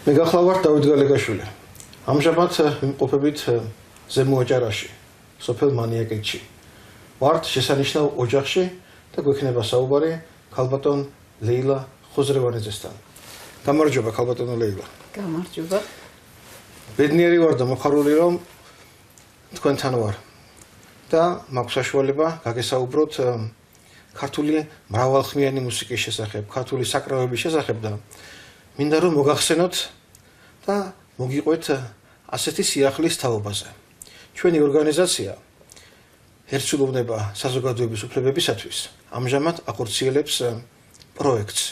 მე გახლავართ დავით გალეგაშვილი. ამჟამად ვიმყოფებით ზემო აჭარაში, სოფელ მანიაკეთში. ვართ შესანიშნავ ოჯახში და გვექნება საუბარი ქალბატონ ლეილა ხოზრევანიძესთან. გამარჯობა ქალბატონო ლეილა. გამარჯობა. ბედნიერი ვარ და მოხარული რომ თქვენთან ვარ. და მაქვს საშუალება გაგესაუბროთ ქართული მრავალხმიანი მუსიკის შესახებ, ქართული საკრავების შესახებ და მინდა რომ მოგახსენოთ და მოგიყვეთ ასეთი სიახლის თაობაზე. ჩვენი ორგანიზაცია ერთსულოვნება საზოგადოების უფლებებისათვის ამჟამად ახორციელებს პროექტს,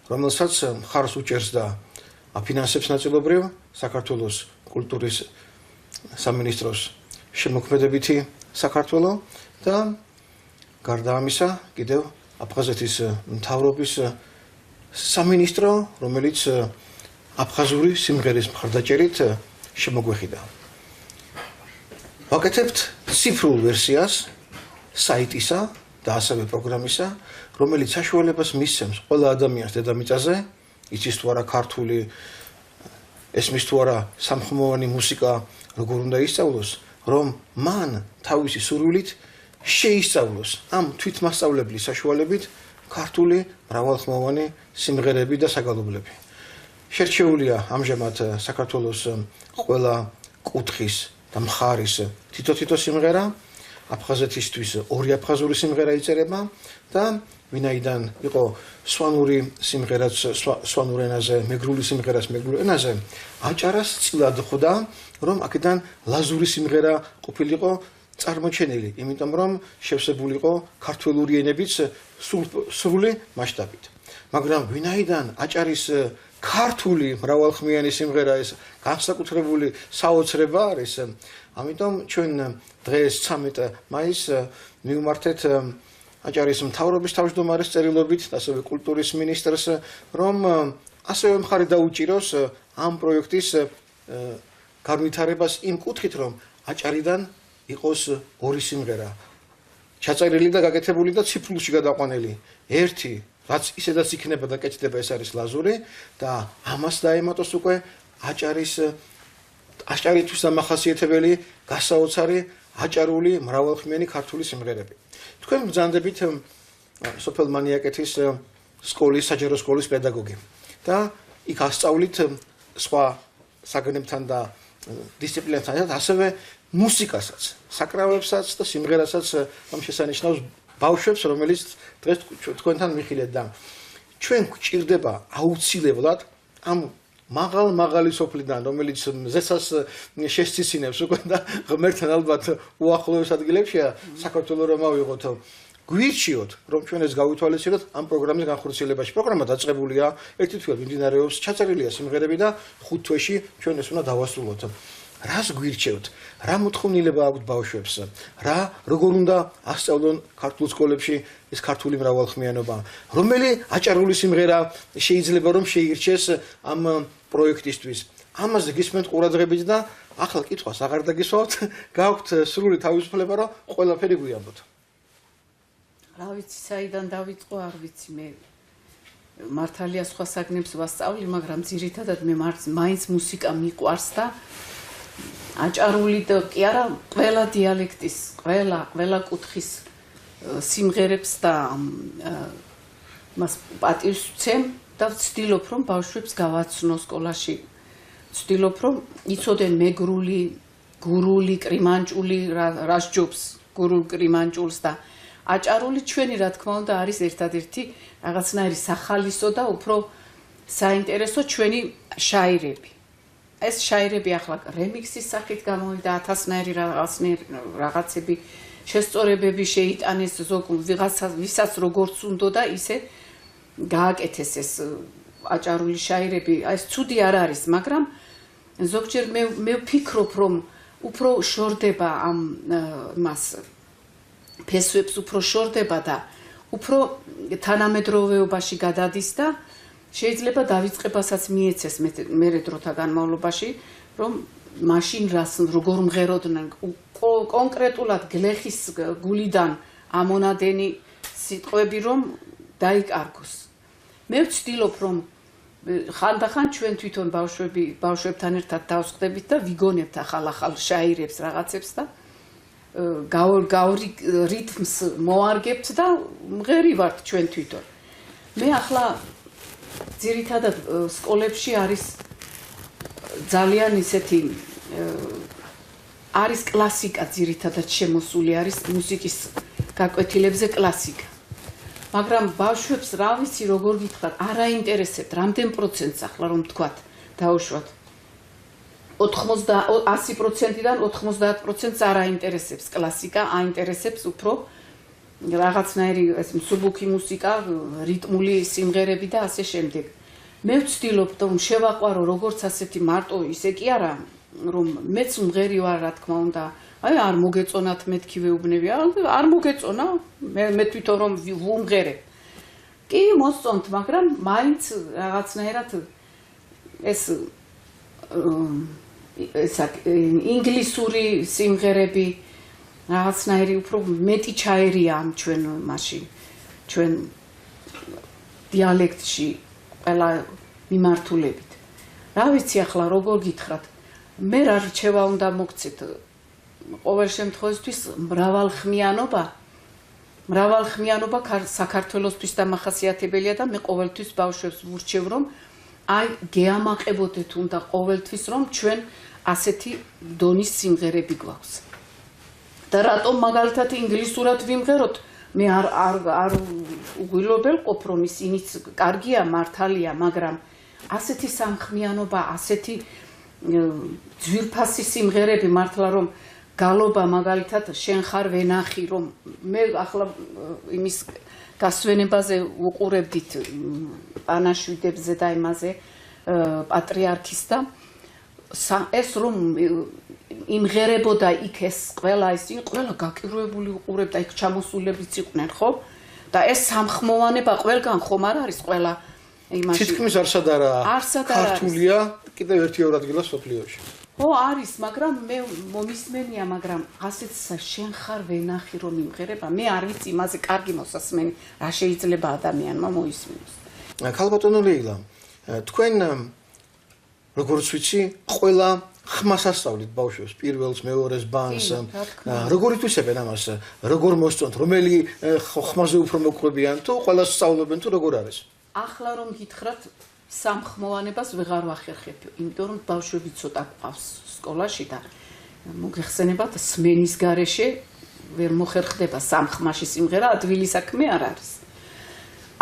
რომელსაც მხარს უჭერს და აფინანსებს ნაწილობრივ საქართველოს კულტურის სამინისტროს შემოქმედებითი საქართველო და გარდა ამისა კიდევ აფხაზეთის მთავრობის სამინისტრო, რომელიც აფხაზური სიმღერის მხარდაჭერით შემოგვეხიდა. ვაკეთებთ ციფრულ ვერსიას საიტისა და ასევე პროგრამისა, რომელიც საშუალებას მისცემს ყველა ადამიანს დედამიწაზე, იცის თუ არა ქართული, ესმის თუ არა სამხმოვანი მუსიკა, როგორ უნდა ისწავლოს, რომ მან თავისი სურვილით შეისწავლოს ამ თვითმასწავლებლის საშუალებით ქართული მრავალხმოვანი სიმღერები და საგალობლები. შერჩეულია ამჟამად საქართველოს ყველა კუთხის და მხარის თითო სიმღერა, აფხაზეთისთვის ორი აფხაზური სიმღერა იწერება და ვინაიდან იყო სვანური სიმღერაც სვანურ ენაზე, მეგრული სიმღერას მეგრულ ენაზე, აჭარას წილად ხვდა, რომ აქედან ლაზური სიმღერა ყოფილიყო წარმოჩენილი, იმიტომ რომ შევსებულიყო ქართველური ენების სრული მასშტაბით. მაგრამ ვინაიდან აჭარის ქართული მრავალხმიანი სიმღერა ეს განსაკუთრებული საოცრება არის, ამიტომ ჩვენ დღეს 13 მაისს მივმართეთ აჭარის მთავრობის თავმჯდომარის წერილობით და ასევე კულტურის მინისტრს, რომ ასევე მხარი დაუჭიროს ამ პროექტის განვითარებას იმ კუთხით, რომ აჭარიდან იყოს ორი სიმღერა ჩაწერილი და გაკეთებული და ციფრულში გადაყვანილი. ერთი, რაც ისედაც იქნება და კეთდება, ეს არის ლაზური და ამას დაემატოს უკვე აჭარისთვის დამახასიათებელი გასაოცარი აჭარული მრავალხმიანი ქართული სიმღერები. თქვენ ბრძანდებით სოფელ მანიაკეთის სკოლის, საჯარო სკოლის პედაგოგი და იქ ასწავლით სხვა საგნებთან და დისციპლინებთან ერთად ასევე მუსიკასაც, საკრავებსაც და სიმღერასაც ამ შესანიშნავს ბავშვებს, რომელიც დღეს თქვენთან მიხილეთ და ჩვენ გვჭირდება აუცილებლად ამ მაღალი სოფლიდან, რომელიც ზესას შესწიცინებს უკვე და ღმერთთან ალბათ უახლოეს ადგილებშია საქართველოს რომ ავიღოთ, გვირჩიოთ, რომ ჩვენ ეს გავითვალისწინოთ ამ პროგრამის განხორციელებაში. პროგრამა დაწყებულია, ერთი თვეები მიმდინარეობს, ჩაწერილია სიმღერები და 5 თვეში ჩვენ ეს უნდა დავასრულოთ. რას გვირჩევთ? რა მოთხოვნილება აქვთ ბავშვებს? როგორ უნდა ასწავლონ ქართულ სკოლებში ეს ქართული მრავალხმიანობა? რომელი აჭარული სიმღერა შეიძლება რომ შეირჩეს ამ პროექტისთვის? ამაზე გისმენთ ყურადღებით და ახლა კითხვას აღარ დაგისვავთ, გაქვთ სრული თავისუფლება, რომ ყველაფერი გვიამბოთ. რა ვიცი, საიდან დავიწყო, არ ვიცი, მე მართალია სხვა საგნებს ვასწავლი, მაგრამ ძირითადად მე მაინც მუსიკა მიყვარს და აჭარული და კი არა ყველა დიალექტის, ყველა კუთხის სიმღერებს და მას პატივს ვცემ და ვცდილობ რომ ბავშვებს გავაცნო სკოლაში. ვცდილობ რომ იცოდნენ მეგრული, გურული, კრიმანჭული რა სჯობს, გურულ კრიმანჭულს და აჭარული ჩვენი რა თქმა უნდა არის ერთადერთი რაღაცნაირი სახალისო და უფრო საინტერესო ჩვენი შაირები. ეს შაირები ახლა რემიქსის სახით გამოვიდა 1000-ნაირი რაღაცები შესწორებები შეიტანეს ვისაც როგორც უნდა და ისე გააკეთეს ეს აჭარული შაირები. ეს ცუდი არ არის, მაგრამ ზოგჯერ მე ვფიქრობ, რომ უფრო შორდება ამ მას ფესვებს უფრო შორდება და უფრო თანამედროვეობაში გადადის და შეიძლება დავიწყებასაც მიეცეს მერე დროთა განმავლობაში, რომ მაშინ როგორ მღეროდნენ კონკრეტულად გლეხის გულიდან ამონადენი სიტყვები რომ დაიკარგოს. მე ვცდილობ რომ ხანდახან ჩვენ თვითონ ბავშვებთან ერთად დავსხდებით და ვიგონებთ ახალ შაირებს რაღაცებს და რითმს მოარგებთ და მღერი ვართ ჩვენ თვითონ. მე ახლა ძირითადად სკოლებში არის ძალიან ისეთი არის კლასიკა ძირითადად შემოსული არის მუსიკის გაკვეთილებზე კლასიკა. მაგრამ ბავშვებს რა ვიცი როგორ გითხრათ, არ აინტერესებთ რამდენ პროცენტს ახლა რომ თქვათ დაუშვათ 100%-დან 90%-ს არ აინტერესებს კლასიკა, აინტერესებს უფრო რაღაცნაირი მსუბუქი მუსიკა, რიტმული სიმღერები და ასე შემდეგ. მე ვცდილობ რომ შევაყვარო როგორც ასეთი მარტო ისე კი არა რომ მეც მღერი ვარ რა თქმა უნდა. აი არ მოგეწონათ მეთქი ვეუბნები, არ მოგეწონა, მე თვითონ რომ ვუმღერებ. კი მოსწონთ, მაგრამ მაინც რაღაცნაირად ეს ინგლისური სიმღერები რაღაცნაირი უფრო მეტი ჩაერია ამ ჩვენ მაშინ ჩვენ დიალექტში ყველა მიმართულებით. რა ვიცი ახლა როგორ გითხრათ, მე რა რჩევა უნდა მოგცეთ ყოველ შემთხვევაში მრავალხმიანობა საქართველოსთვის დამახასიათებელია და მე ყოველთვის ბავშვებს ვურჩევ რომ აი გეამაყებოდეთ უნდა ყოველთვის რომ ჩვენ ასეთი დონის სიმღერები გვაქვს. და რატომ მაგალითად ინგლისურად ვიმღეროთ? მე არ უგვილობელყოფ რომ ისინიც კარგია, მართალია, მაგრამ ასეთი სამხმიანობა, ასეთი ძვირფასი სიმღერები მართლა რომ გალობა მაგალითად შენ ხარ ვენახი რომ მე ახლა იმის გასვენებაზე უყურებდით პანაშვიდებზე და იმაზე პატრიარქის და ეს რომ იმღერებოდა იქ ეს ყველა გაკირვებული უყურებდა იქ ჩამოსულებიც იყვნენ ხო და ეს სამხმოვანება ყველგან ხომ არ არის ყველა იმაში თითქმის არსად არა ქართულია კიდევ ერთ-ორ ადგილას სოფლიოში ო არის მაგრამ მე მომისმენია მაგრამ ასეც შენ ხარ ვენახი რომ იმღერება მე არ ვიცი იმაზე კარგი მოსასმენი რა შეიძლება ადამიანმა მოისმენოს ქალბატონო ლეილა თქვენ როგორც ვიცი ყველა ხმას ასწავლით ბავშვებს პირველს მეორეს ბანს როგორ ითვისებენ ამას როგორ მოსწონთ რომელი ხმაზე უფრო მოყვებიან თუ ყველას სწავლობენ თუ როგორ არის ახლა რომ გითხრათ სამხმოვანებას ვეღარ ვახერხებ იმიტომ რომ ბავშვები ცოტა ყავს სკოლაში და მოგეხსენებათ სმენის გარეშე ვერ მოხერხდება სამხმაში სიმღერა ადვილი საქმე არ არის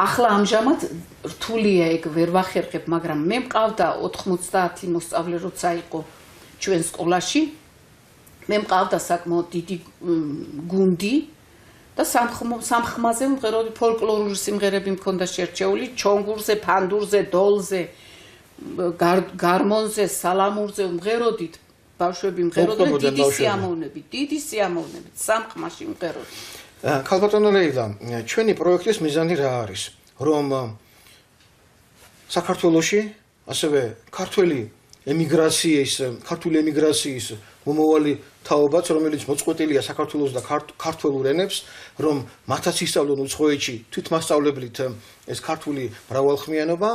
ახლა ამჟამად რთულია ეგ ვერ ვახერხებ მაგრამ მე მყავდა 90 მოსწავლე როცა იყო ჩვენ სკოლაში მე მყავდა საკმაოდ დიდი გუნდი და სამხმაზე მღეროდი ფოლკლორული სიმღერები მქონდა შერჩეული ჩონგურზე, ფანდურზე, დოლზე, გარმონზე, სალამურზე მღეროდით ბავშვები მღეროდნენ დიდი სიამოვნებით სამხმაში მღეროდნენ ქალბატონო ლეილა ჩვენი პროექტის მიზანი რა არის რომ საქართველოში ასევე ქართული ემიგრაციის მომავალი თაობაც რომელიც მოწყვეტილია საქართველოს და ქართულ ენებს რომ მათაც ისწავლონ უცხოეთში თვითმასწავლებლით ეს ქართული მრავალხმიანობა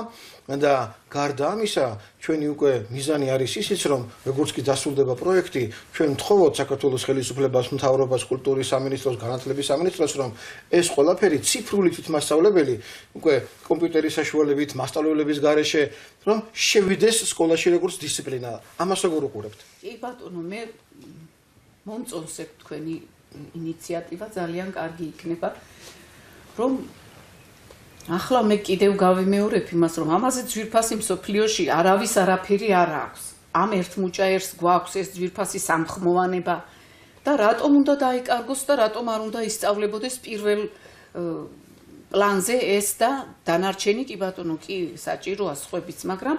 და გარდა ამისა ჩვენი უკვე მიზანი არის ისიც რომ როგორც კი დასრულდება პროექტი ჩვენ ვთხოვოთ საქართველოს ხელისუფლებას მთავრობას კულტურის სამინისტროს განათლების სამინისტროს რომ ეს ყველაფერი ციფრული თვითმასწავლებელი უკვე კომპიუტერის საშუალებით მასწავლებლების გარეშე რომ შევიდეს სკოლაში როგორც დისციპლინა ამას როგორ უყურებთ კი ბატონო მე მომწონს ეს თქვენი ინიციატივა ძალიან კარგი იქნება რომ ახლა მე კიდევ გავიმეორებ იმას რომ ამაზე ძვირფასი მსოფლიოში არავის არაფერი არ აქვს ამ ერთ მუჭაერს გვაქვს ეს ძვირფასი სამხმოვანება და რატომ უნდა დაიკარგოს და რატომ არ უნდა ისწავლებოდეს პირველ პლანზე ეს და დანარჩენი კი ბატონო კი საჭიროა სხვებიც მაგრამ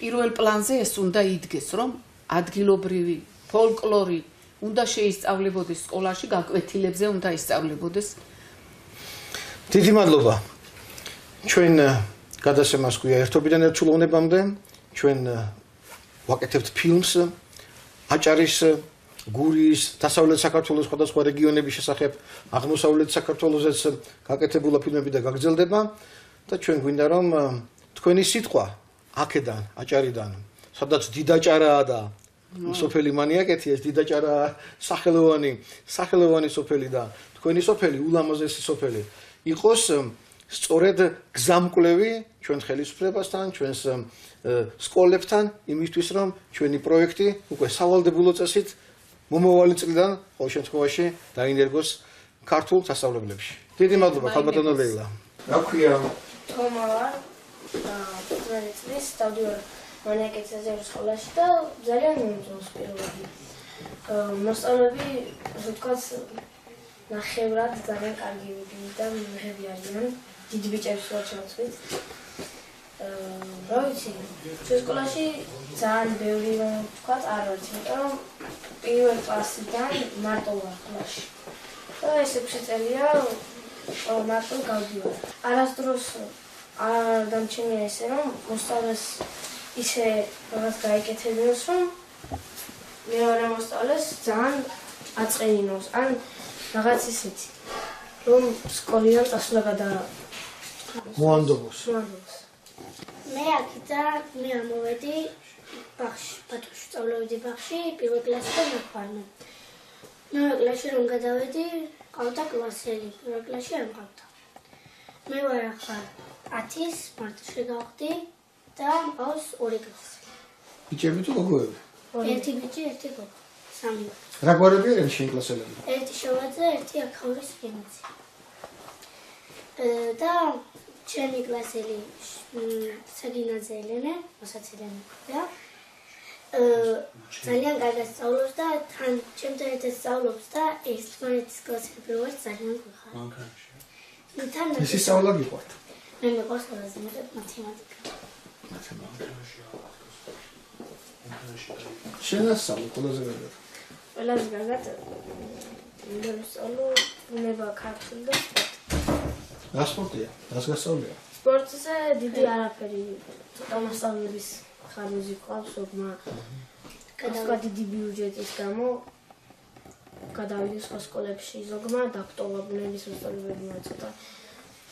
პირველ პლანზე ეს უნდა იდგეს რომ ადგილობრივი ფოლკლორი უნდა შეისწავლებოდეს სკოლაში გაკვეთილებზე უნდა ისწავლებოდეს დიდი მადლობა ჩვენ გადასემას გვია ერთობიდან ერთულოვნებამდე ჩვენ ვაკეთებთ ფილმს აჭარის გურიის დასავლეთ საქართველოს სხვადასხვა რეგიონების შესახებ აღმოსავლეთ საქართველოსაც გაკეთებულა ფილმები და გაგრძელდება და ჩვენ გვინდა რომ თქვენი სიტყვა აქედან, აჭარიდან, სადაც დიდაჭარაა და სოფელი მანიაკეთი ეს დიდაჭარა სახელოვანი სოფელი და თქვენი სოფელი ულამაზესი სოფელი იყოს სწორედ გზამკვლევი ჩვენ ხელისუფლებასთან, ჩვენს სკოლებთან იმისთვის რომ ჩვენი პროექტი უკვე სავალდებულო წესით მომავალი წლიდან ყოველ შემთხვევაში დაინერგოს ქართულ სასწავლებლებში. დიდი მადლობა ხალბატონო ლეილა. რა ქვია? თომა ვარ და 15 წლის დავდივარ მანიაკეთის საზეიმო სკოლაში და ძალიან მომწონს პირველად. მოსწავლეები, ასე ვთქვათ, ნახევრად ძალიან კარგი და მიღები არიან. დიდი ბიჭებს ვარ ჩავწვით. რა ვიცი, ჩვენ სკოლაში ძალიან ბევრი რომ ვთქვათ არ ვარ, იმიტომ რომ პირველ კლასიდან მარტო ვარ კლასში. და ეს 6 წელია მარტო გავდივარ. არასდროს არ დამჩენია ესე რომ მოსწავლეს ისე რაღაც გაიკეთებინოს რომ მეორე მოსწავლეს ძალიან აწყენინოს ან რაღაც ისეთი რომ სკოლიდან წასვლა მოანდობოს. მე აქედან მე ამოვედი ბაღში, ბათუმში სწავლობდი ბაღში, პირველ კლასიდან მოვხარნე. მეორე კლასში რომ გადავედი, ყავდა კლასელი, პირველ კლასში არ მყავდა. მე ვარ ახლა 10-ის მარტში გავხდი და მყავს 2 კლასი. ბიჭები თუ გოგოები? ერთი ბიჭი, ერთი გოგო. 3. რა გვარები არიან შენ კლასელები? ერთი შოვაძე, ერთი აქაურის გემიცი. და ჩემი კლასელი საგინაძე ელენე, მასაც ელენე და ძალიან კარგად სწავლობს და თან ჩემთან ერთად სწავლობს და ერთმანეთის კლასები ვარ ძალიან გვიხარ. ეს სწავლა გიყვართ? მე მეყავს ყველაზე მეტად მათემატიკა. შენ ასწავლე ყველაზე კარგად? ყველაზე კარგად მე ვსწავლო ბუნება ქართული და სპორტი. რა სპორტია? რას გასწავლია? სპორტზე დიდი არაფერი ცოტა მასწავლების ხარჯი ყავს ოგმა. გადავიდა დიდი ბიუჯეტის გამო გადავიდა სხვა სკოლებში ზოგმა დაქტოვა ბუნების მასწავლებლებმა ცოტა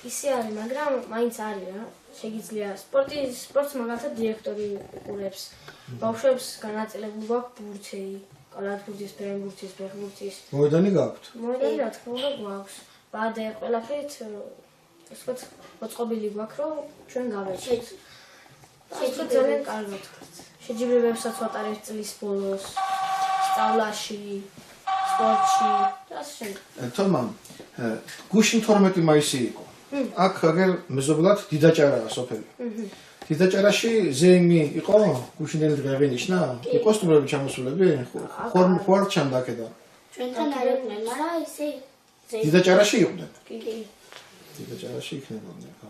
ისე არის, მაგრამ მაინც არის რა. შეგიძლია სპორტს მაგალითად დირექტორი უყურებს. ბავშვებს განაწილებული გვაქვს ბურთი, კალათბურთის, ფეხბურთის, ფეხბურთის. მოედანი გაქვთ? მოედანი რა თქმა უნდა გვაქვს. ბადე ყველაფრით ისეთ მოწყობილი გვაქვს, რომ ჩვენ გავეჭით. შეიძლება ძალიან კარგად ვთქვათ. შეჯიბრებებსაც ვატარებთ წლის ბოლოს, სწავლაში, სპორტში და ასე შემდეგ. თომა, გუშინ 12 მაისი იყო. აქ აგერ მეზობლად დიდაჭარაა სოფელი. დიდაჭარაში ზეიმი იყო? გუშინელი დღე აღინიშნა? იყო სტუმრები ჩამოსულები? ხوار ჩამდა აქედან? ჩვენთან არ იყვნენ, მაგრამ ისე დიდაჭარაში იყვნენ? კი. დიდაჭარაში იქნებოდნენ, ხო?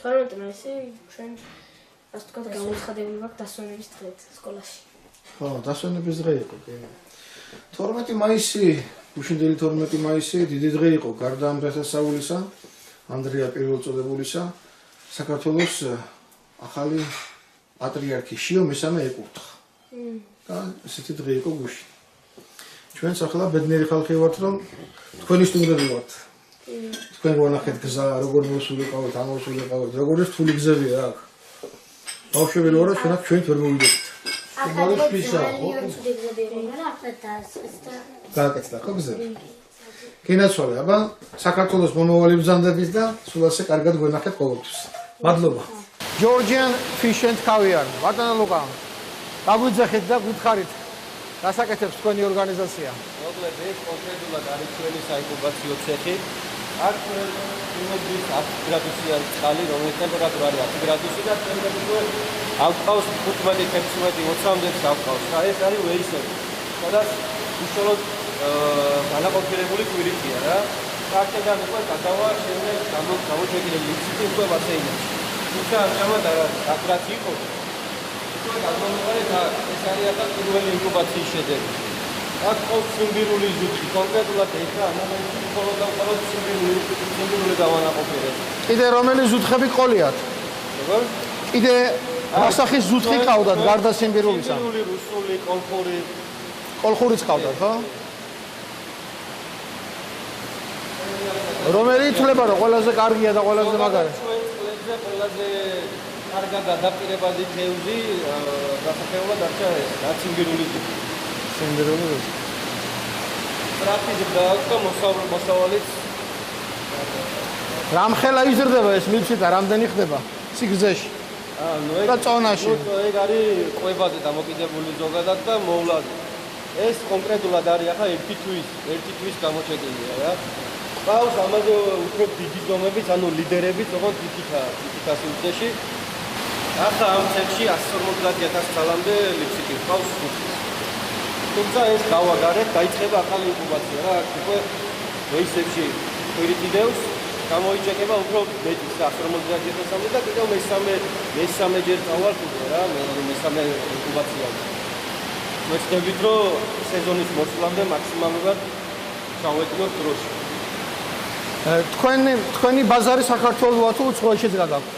12 მაისი ჩვენ ასე ვთქვათ გამოცხადებული გვაქვს დასვენების დღეთ სკოლაში. ხო, დასვენების დღე იყო, კი. 12 მაისი, გუშინდელი 12 მაისი დიდი დღე იყო გარდა ამ დღესასწაულისა, ანდრია პირველწოდებულისა, საქართველოს ახალი პატრიარქი შიო მესამე ეკურთხა. და ესეთი დღე იყო გუშინ. ჩვენც ახლა ბედნიერი ხალხი ვართ, რომ თქვენი სტუმრები ვართ. თქვენ გონახეთ გზა, როგორ მოსულიყავთ, ამოსულიყავთ, როგორ რთული გზებია აქ. ბავშვები რო არა, ჩვენაც ჩვენით ვერ მოვიდეთ. გააკეთდა ხო გზები? გენაცვალე, აბა საქართველოს მომავალი ბრძანდებით და სულ ასე კარგად გვენახეთ ყოველთვის. მადლობა. Georgian Fish and Caviar. ბატონო ლუკა. გაგვიძახეთ და გითხარით. გასაკეთებს თქვენი ორგანიზაცია. მოკლედ ეს კონკრეტულად არის ჩვენი საინკუბაციო ცეხი. აქ იმედის 10 გრადუსია წყალი, რომელიც ტემპერატურა არის 10 გრადუსი და ტემპერატურა ავყავს 15, 16, 20-მდე ავყავს. და ეს არის ვეისები. სადაც უშუალოდ განაყოფილებული კვირიკია რა. აქედან უკვე გადავა შემდეგ გამოჩეკილებული იცით უკვე ბასეინებში. თუმცა ამჟამად არ არის, აქ რაც იყო. უკვე გადმოვიყარეთ აქ, ეს არის ახლა პირველი ინკუბაციის შედეგი. აქ ყავს სიმბირული ზუთი, კონკრეტულად ეხლა ამ მომენტში მხოლოდ სიმბირული დავანაყოფიერეთ. კიდე რომელი ზუთხები ყოლიათ? როგორ? კიდე რასახის ზუთხი ყავდათ გარდა სიმბირულისა? სიმბირული, რუსული, კოლხური. კოლხურიც ყავდათ, ხო? რომელი ითვლება რომ ყველაზე კარგია და ყველაზე მაგარი? ჩვენ კლებზე ყველაზე კარგად ადაპტირებადი თევზი დასახელება დარჩა ეს ნაცინგირული ძუძი. სიმდერული. ტრაფიზმი და მოსავალიც რამხელა იზრდება ეს მილჩიტა, რამდენი ხდება სიგრძეში? და წონაში. ეგ არის ყვებაზე დამოკიდებული ზოგადად და მოვლად. ეს კონკრეტულად არის ახლა ერთი თვის გამოჩეკილია რა. ყავს ამაზე უფრო დიდი ზომებიც, ანუ ლიდერებიც, ოღონდ თითქა სივრცეში. ახლა ამ წელში 150,000 წალამდე ლიფსიტი ყავს. თუმცა ეს გავაგარეთ, დაიწყება ახალი ინკუბაცია რა. უკვე ვეისებში ყვირითიდევს გამოიჭეკება უფრო მეტი 150,000 და კიდევ მესამე ჯერ წავალ უკვე რა, მესამე ინკუბაცია. ვეცდებით რომ სეზონის მოსვლამდე მაქსიმალურად ჩავეტნოთ დროში. თქვენი ბაზარი საქართველოა თუ უცხოეთშიც გადაქვს?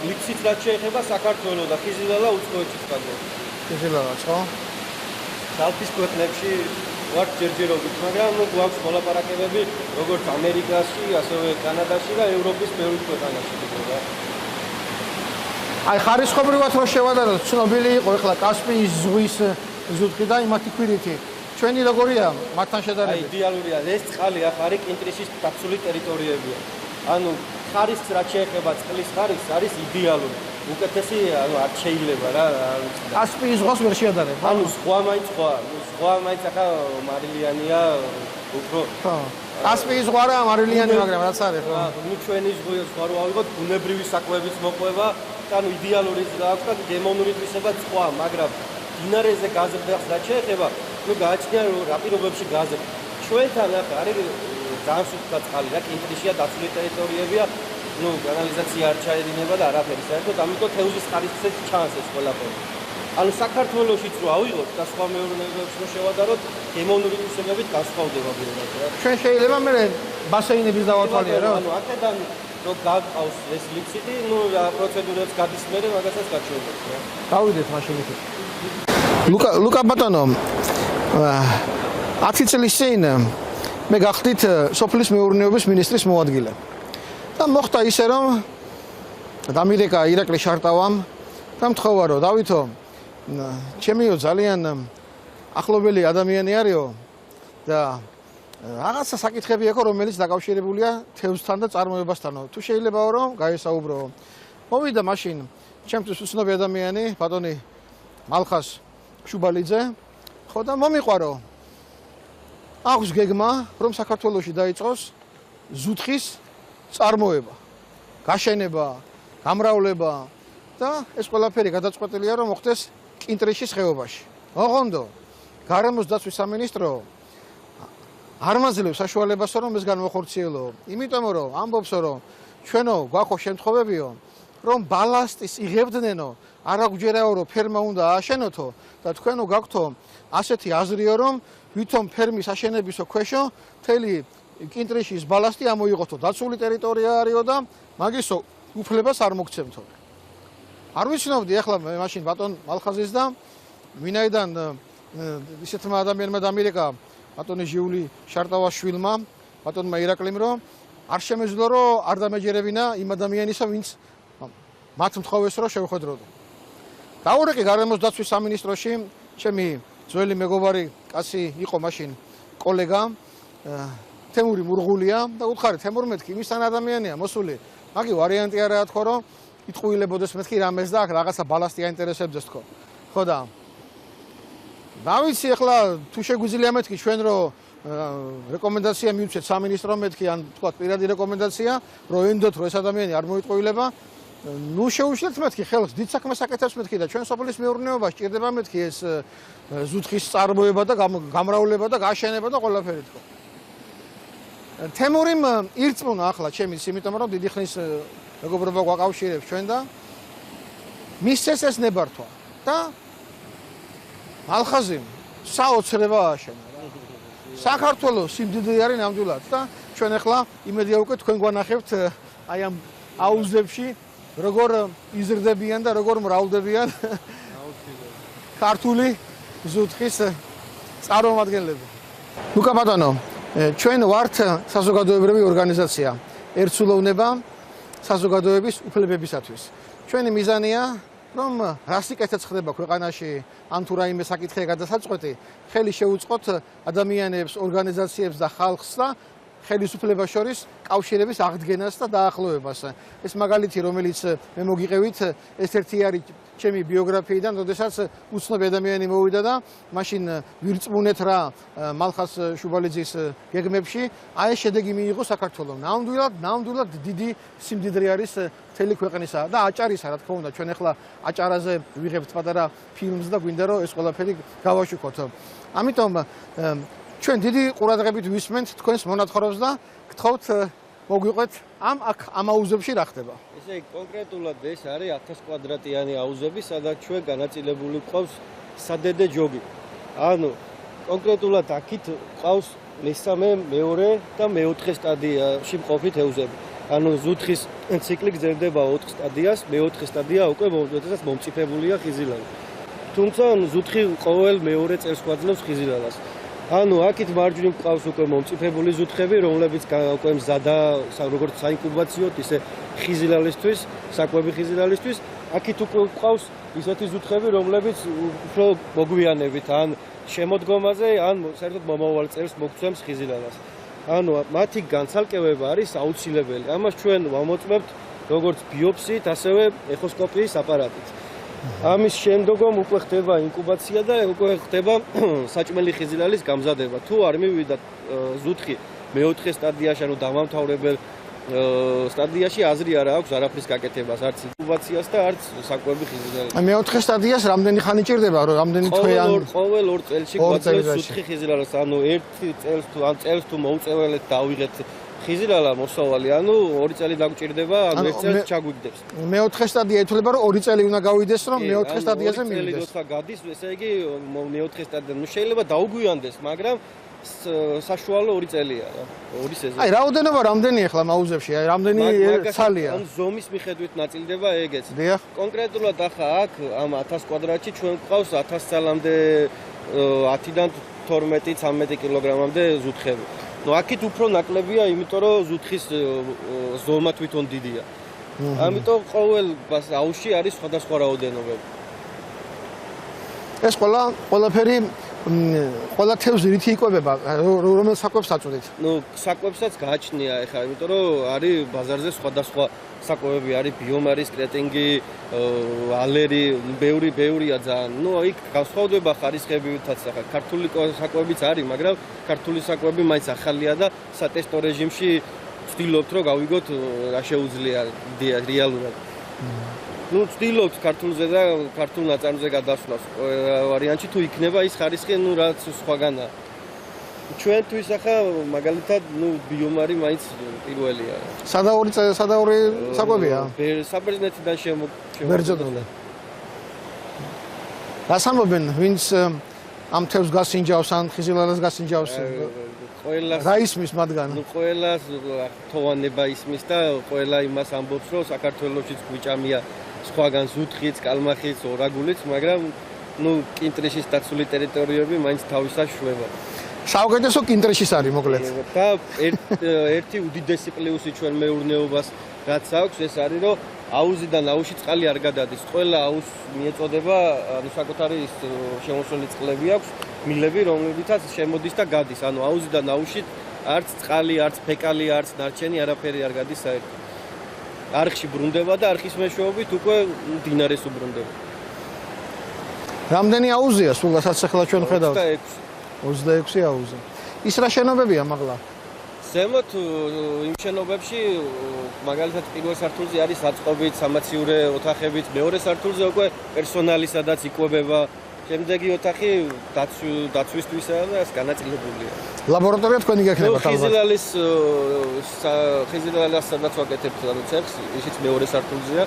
ლიფსით რაც შეეხება საქართველოს და ხიზილალა უცხოეთშიც გადაქვს. ხიზილალაც ხო? დალფის ქვეყნებში ვართ ჯერჯერობით, მაგრამ გვაქვს მოლაპარაკებები როგორც ამერიკაში, ასევე კანადაში და ევროპის ბევრ ქვეყანაში რა. აი ხარისხობრივად რო შევადაროთ, ცნობილი იყო ეხლა კასპიის ზღვის ზუთხი და იმათი ქვირითი. ჩვენი როგორია მათთან შედარებით? აი იდეალურია, ეს წყალი ახ არის კინტრიშის დაცული ტერიტორიებია. ანუ ხარისხს რაც შეეხება წყლის ხარისხს არის იდეალური. უკეთესი ანუ არ შეიძლება რა. კასპიის ზღვას ვერ შეადარებ. ანუ სხვა მაინც ახლა მარილიანია უფრო. ხო. კასპიის ზღვა რა მარილიანი, მაგრამ რაც არის ხო? ნუ ჩვენი ზღვა რო ავიღოთ, ბუნებრივი საკვების მოყვება, ანუ იდეალური აქვს და გემოვნური თვისება სხვა, მაგრამ დინარეზე გაზრდას რაც შეეხება, ნუ გააჩნია რომ რა პირობებში გაზრდა. ჩვენთან ახლა არის ძალიან სუფთა წყალი რა, კინტრიშია დაცული ტერიტორიებია, ნუ კანალიზაცია არ ჩაედინება და არაფერი. საერთოდ ამიტომ თევზის ხარისხზე ჩანს ეს ყველაფერი. ანუ საქართველოშიც რო ავიღოთ და სხვა მეურნეობებს რო შევადაროთ, გემოვნური თვისებებით განსხვავდება პირობად რა. ჩვენ შეიძლება მე ბასეინების დავათვალია რა. ანუ აქედან რო გაგყავს ეს ლიფსიტი, ნუ რა პროცედურებს გადის მერე მაგასაც გაჩვენებთ რა. გავიდეთ მაშინ იქ. ლუკა ბატონო 10 წლის წინ მე გახდით სოფლის მეურნეობის მინისტრის მოადგილე. და მოხდა ისე რომ დამირეკა ირაკლი შარტავამ და მთხოვა რომ დავითო ჩემიო ძალიან ახლობელი ადამიანი არისო და რაღაცა საკითხები აქვს რომელიც დაკავშირებულია თევზთან და წარმოებასთანო. თუ შეიძლებაო რომ გაესაუბრო. მოვიდა მაშინ ჩემთვის უცნობი ადამიანი ბატონი მალხას შუბალიძე ხო და მომიყვარო. აქვს გეგმა რომ საქართველოში დაიწყოს ზუთხის წარმოება, გაშენება, გამრავლება და ეს ყველაფერი გადაწყვეტილია რომ მოხდეს კინტრიშის ხეობაში. ოღონდ გარემოს დაცვის სამინისტრო არ მაძლევს საშუალებას რომ ეს განვახორციელო. იმიტომ რომ ამბობს რომ ჩვენო გვაქვს შემთხვევებიო რომ ბალასტის იღებდნენო არა გვჯერაო რომ ფერმა უნდა ააშენოთო და თქვენო გაქვთო ასეთი აზრიო რომ ვითომ ფერმის აშენებისო ქვეშო მთელი კინტრიშის ბალასტი ამოიღოთო დაცული ტერიტორია არისო და მაგისო უფლებას არ მოგცემთო. არ ვიცნობდი ახლა მაშინ ბატონ მალხაზის და ვინაიდან ისეთმა ადამიანმა დამირეკა ბატონი ჟიული შარტავაშვილმა ბატონმა ირაკლიმ რომ არ შემეძლო რომ არ დამეჯერებინა იმ ადამიანისა ვინც მათ მთხოვეს რომ შევხედროდო. დაურეკე გარემოს დაცვის სამინისტროში ჩემი ძველი მეგობარი კაცი იყო მაშინ კოლეგა თემური მურღულია და უთხარი თემურ მეთქი იმისთან ადამიანია მოსული მაგი ვარიანტი არაა თქო რომ იტყუილებოდეს მეთქი რამეს და აქ რაღაცა ბალასტი აინტერესებდეს თქო. ხო და დავიცი ახლა თუ შეგვიძლია მეთქი ჩვენ რომ რეკომენდაცია მივცეთ სამინისტრომ მეთქი ან თქვა პირადი რეკომენდაცია რომ ენდოთ რომ ეს ადამიანი არ მოიტყუილება ნუ შეუშლეთ მეთქი ხელს დიდ საქმეს აკეთებს მეთქი და ჩვენ სოფლის მეურნეობა სჭირდება მეთქი ეს ზუთხის წარმოება და გამრავლება და გაშენება და ყველაფერი თქო. თემურიმ ირწმუნა ახლა ჩემის იმიტომ რომ დიდი ხნის მეგობრობა გვაკავშირებს ჩვენ და მისცეს ეს ნებართვა და მალხაზიმ საოცრება ააშენა რა. საქართველოს სიმდიდრე არის ნამდვილად და ჩვენ ახლა იმედია უკვე თქვენ გვანახებთ აი ამ აუზებში როგორ იზრდებიან და როგორ მრავლდებიან ქართული ზუთხის წარმომადგენლები. ლუკა ბატონო, ჩვენ ვართ საზოგადოებრივი ორგანიზაცია ერთსულოვნება საზოგადოების უფლებებისათვის ჩვენი მიზანია რომ რასიკეთაც ხდება ქვეყანაში ან თუ რაიმე საკითხია გადასაწყვეტი ხელი შეუწყოთ ადამიანებს, ორგანიზაციებს და ხალხს და ხელისუფლებას შორის კავშირების აღდგენას და დაახლოებას. ეს მაგალითი რომელიც მე მოგიყევით ეს-ერთი არის ჩემი ბიოგრაფიიდან, როდესაც უცნობი ადამიანი მოვიდა და მაშინ ვირწმუნეთ რა მალხას შუბალიძის გეგმებში, აი ეს შედეგი მიიღო საქართველოს. ნამდვილად დიდი სიმდიდრე არის მთელი ქვეყნისა და აჭარისა, რა თქმა უნდა, ჩვენ ახლა აჭარაზე ვიღებთ პატარა ფილმს და გვინდა რომ ეს ყველაფერი გავაშუქოთ. ამიტომ ჩვენ დიდი ყურადღებით ვისმენთ თქვენს მონათხრობს და გთხოვთ მოგვიყვეთ ამ აუზებში რა ხდება. ესე იგი კონკრეტულად ეს არის 1000 კვადრატიანი აუზები, სადაც ჩვენ განაწილებული გვყავს სადედე ჯოგი. ანუ კონკრეტულად აქით ყავს მესამე, მეორე და მეოთხე სტადიაში მყოფი თევზები. ანუ ზუთხის ციკლი გრძელდება 4 სტადიას, მეოთხე სტადია უკვე მომწიფებულია ხიზილალა. თუმცა ზუთხი ყოველ მეორე წელს გვაძლევს ხიზილალას. ანუ აქით მარჯვნივ ყავს უკვე მომწიფებული ზუთხები, რომლებიც უკვე მზადა როგორც საინკუბაციოდ, ისე ხიზილალისთვის, საკვები ხიზილალისთვის. აქით უკვე ყავს ისეთი ზუთხები, რომლებიც უფრო მოგვიანებით ან შემოდგომაზე, ან საერთოდ მომავალ წელს მოგცემს ხიზილალას. ანუ მათი განცალკევება არის აუცილებელი. ამას ჩვენ ვამოწმებთ როგორც ბიოფსიით, ასევე ეხოსკოპიის აპარატით. ამის შემდგომ უკვე ხდება ინკუბაცია და უკვე ხდება საჭმელი ხიზილალის გამზადება. თუ არ მივიდა ზუთხი მეოთხე სტადიაში, ანუ დამამთავრებელ სტადიაში აზრი არ აქვს არაფრის გაკეთებას, არც ინკუბაციას და არც საკვები ხიზილალის. მეოთხე სტადიას რამდენი ხანი ჭირდება, რომ რამდენი თვე ან ყოველ 2 წელში გვაძლევს ზუთხი ხიზილალას, ანუ 1 წელს თუ ან წელს თუ მოუწეველეთ დავიღეთ ხიზილალა მოსავალი, ანუ 2 წელი დაგვჭირდება, ანუ 1 წელს ჩაგვიგდებს. მეოთხე სტადია ითვლება რომ 2 წელი უნდა გავიდეს, რომ მეოთხე სტადიაზე მივიდეს. წელი გადის, ესე იგი მეოთხე სტადია, ну შეიძლება დაუგვიანდეს, მაგრამ საშუალო 2 წელია რა, 2 სეზონი. აი, რაოდენობა რამდენი ახლა მაუზებში, აი, რამდენი ცალია? ან ზომის მიხედვით ნაწილდება ეგეც. დიახ. კონკრეტულად ახლა აქ ამ 1000 კვადრატში ჩვენ გვყავს 1000 წალამდე 10-დან 12-13 კილოგრამამდე ზუთხები. ну აქით უფრო ნაკლებია, იმიტომ რომ ზუთხის ზომა თვითონ დიდია. ამიტომ ყოველ აუზში არის სხვადასხვა რაოდენობები. ეს ყველაფერი ყველა თევზი რითი იკვებება, რომელ საკვებს აწვდით? ну საკვებსაც გააჩნია ეხლა, იმიტომ რომ არის ბაზარზე სხვადასხვა საკვებები, არის ბიომარის, კრეტინგი, ალერი, ბევრია ძალიან. ну იქ განსხვავდება ხარისხებითაც, ახლა ქართული საკვებიც არის, მაგრამ ქართული საკვები მაინც ახალია და სატესტო რეჟიმში ვცდილობთ რომ გავიგოთ რა შეუძლია რეალურად. ну ვცდილობთ ქართულზე და ქართულ ნაწარმზე გადასვლას ვარიანტში თუ იქნება ის ხარისხი, ну რაც სხვაგანაა. ჩვენთვის ახლა მაგალითად ბიომარი მაინც პირველია. სადაური საკვებია? საბერძნეთიდან ბერძნული. რას ამბობენ, ვინც ამ თევზს გასინჯავს ან ხიზილალას გასინჯავს? ყველას რა ისმის მათგან? ყველას თოვანება ისმის და ყველა იმას ამბობს, რომ საქართველოშიც გვიჭამია სხვაგან ზუთხიც, კალმახიც, ორაგულიც, მაგრამ კინტრიშის დაცული ტერიტორიები მაინც თავისას შვება. საუკეთესო კინტრიშის არის მოკლედ. და ერთი უდიდესი პლუსი ჩვენ მეურნეობას რაც აქვს, ეს არის, რომ აუზიდან აუზში წყალი არ გადადის. ყველა აუზს მიეწოდება, ანუ საკუთარი შემოსული წყლები აქვს, მილები, რომლებითაც შემოდის და გადის. ანუ აუზიდან აუზში არც წყალი, არც ფეკალი, არც ნარჩენი არაფერი არ გადის საერთოდ. არხში ბრუნდება და არხის მეშვეობით უკვე მდინარეს უბრუნდება. რამდენი აუზია სულ რასაც ახლა ჩვენ ხედავთ? 26 აუზი. ის რა შენობებია მაღლა? ზემოთ იმ შენობებში მაგალითად პირველ სართულზე არის საწყობით, სამაციური ოთახებით, მეორე სართულზე უკვე პერსონალი სადაც იკვებება. შემდეგი ოთახი დაცვისთვისა და ეს განაწილებულია. ლაბორატორია თქვენი გექნებათ ალბათ. ხიზილალას სადაც ვაკეთებთ ანუ ცეხს, ისიც მეორე სართულზეა.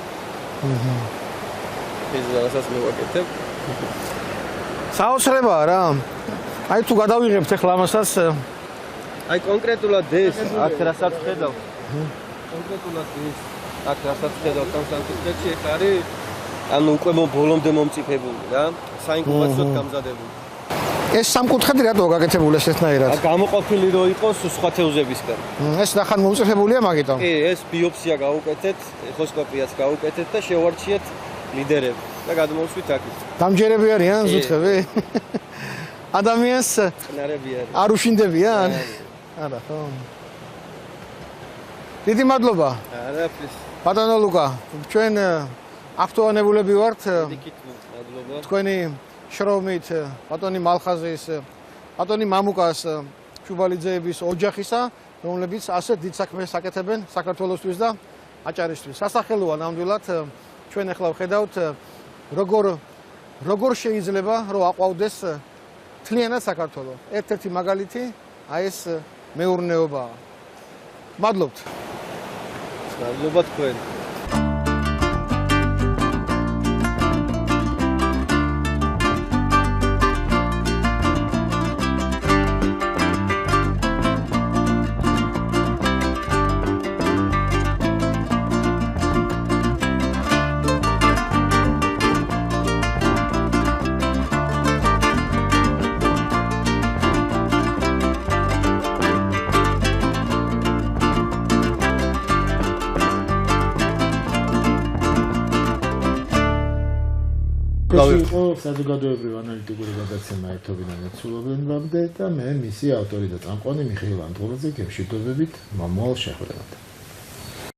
ხიზილალასაც მოვაკეთებ. საოცრებაა რა. აი თუ გადავიღებთ ახლა ამასაც აი კონკრეტულად ეს აქ რასაც ხედავ. კონკრეტულად ეს აქ რასაც ხედავ ამ სანტიტრებში ეს არის ანუ უკვე ბოლომდე მომწიფებული რა, საინკუბაციოდ გამზადებული. ეს სამკუთხედი რატო გაკეთებული ესეთნაირად? გამოყოფილი რო იყოს სხვა თევზებისგან. ეს ნახან მომწრებულია მაგიტომ. კი, ეს ბიოპსია გავუკეთეთ, ეხოსკოპიაც გავუკეთეთ და შევარჩიეთ ლიდერები და გადმოვსვით აქეთ. დამჯერები არიან ზუთხები? ადამიანს წნარები არის. არ უშინდებიან? არა, ხო. დიდი მადლობა. არაფრის. ბატონო ლუკა, ჩვენ აქტუალნებულები ვართ იქით მადლობა. თქვენი შრომით ბატონი მალხაზის, ბატონი მამუკას ჩუბალიძეების ოჯახისა, რომლებიც ასე დიდ საქმეს აკეთებენ საქართველოსთვის და აჭარისთვის. სასახელოა ნამდვილად ჩვენ ახლა ვხედავთ როგორ შეიძლება რომ აყვავდეს თლიანად საქართველო. ერთ-ერთი მაგალითი აი ეს მეურნეობაა. მადლობთ. მადლობა თქვენ. იყო საზოგადოებრივ ანალიტიკური გადაცემა ერთობიდან ეცვლობამდე და მე მისი ავტორი და წამყვანი მიხეილ ანტონაძე გემშვიდობებით მომავალ შეხვედრამდე.